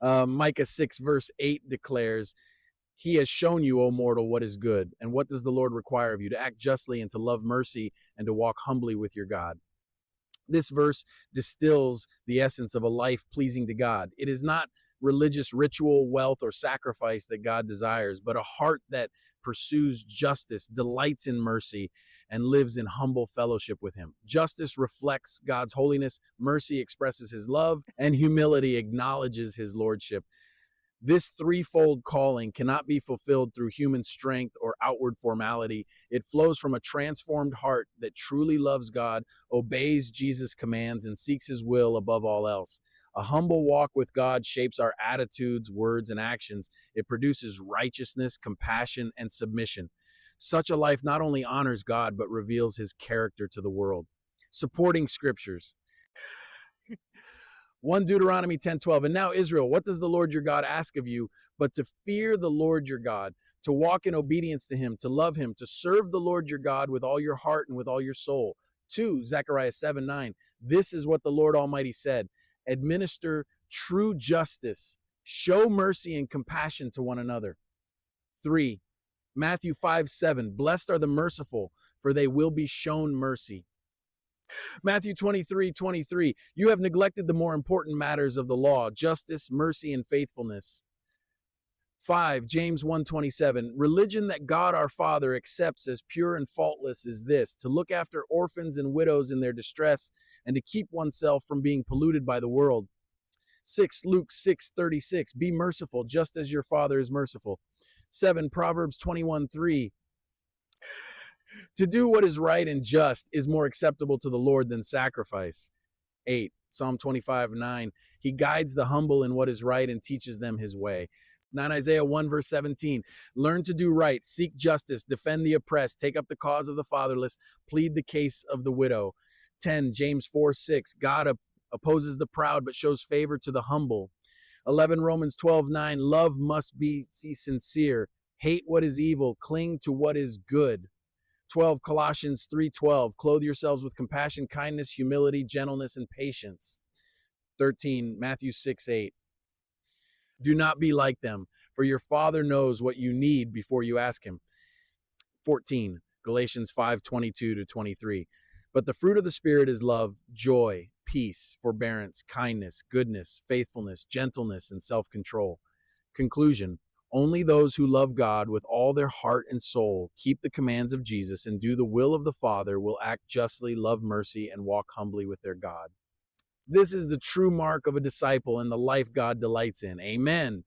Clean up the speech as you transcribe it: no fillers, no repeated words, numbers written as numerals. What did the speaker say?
Micah 6 verse 8 declares, he has shown you, O mortal, what is good. And what does the Lord require of you? To act justly and to love mercy and to walk humbly with your God. This verse distills the essence of a life pleasing to God. It is not religious ritual, wealth, or sacrifice that God desires, but a heart that pursues justice, delights in mercy, and lives in humble fellowship with Him. Justice reflects God's holiness, mercy expresses His love, and humility acknowledges His lordship. This threefold calling cannot be fulfilled through human strength or outward formality. It flows from a transformed heart that truly loves God, obeys Jesus' commands, and seeks His will above all else. A humble walk with God shapes our attitudes, words, and actions. It produces righteousness, compassion, and submission. Such a life not only honors God, but reveals His character to the world. Supporting scriptures. 1 Deuteronomy 10:12. And now, Israel, what does the Lord your God ask of you but to fear the Lord your God, to walk in obedience to Him, to love Him, to serve the Lord your God with all your heart and with all your soul? 2 Zechariah 7:9. This is what the Lord Almighty said: administer true justice, show mercy and compassion to one another. 3 Matthew 5:7. Blessed are the merciful, for they will be shown mercy. Matthew 23:23. You have neglected the more important matters of the law: justice, mercy, and faithfulness. 5 James 1:27. Religion that God our Father accepts as pure and faultless is this: to look after orphans and widows in their distress, and to keep oneself from being polluted by the world. 6 Luke 6:36. Be merciful, just as your Father is merciful. 7 Proverbs 21:3. To do what is right and just is more acceptable to the Lord than sacrifice. 8 Psalm 25:9. He guides the humble in what is right and teaches them His way. 9 Isaiah 1 verse 17. Learn to do right, seek justice, defend the oppressed, take up the cause of the fatherless, plead the case of the widow. 10 James 4:6. God opposes the proud but shows favor to the humble. 11 Romans 12:9. Love must be sincere. Hate what is evil, cling to what is good. 12 Colossians 3:12. Clothe yourselves with compassion, kindness, humility, gentleness, and patience. 13 Matthew 6:8. Do not be like them, for your Father knows what you need before you ask Him. 14 Galatians 5:22 to 23. But the fruit of the Spirit is love, joy, peace, forbearance, kindness, goodness, faithfulness, gentleness, and self-control. Conclusion: only those who love God with all their heart and soul, keep the commands of Jesus, and do the will of the Father will act justly, love mercy, and walk humbly with their God. This is the true mark of a disciple and the life God delights in. Amen.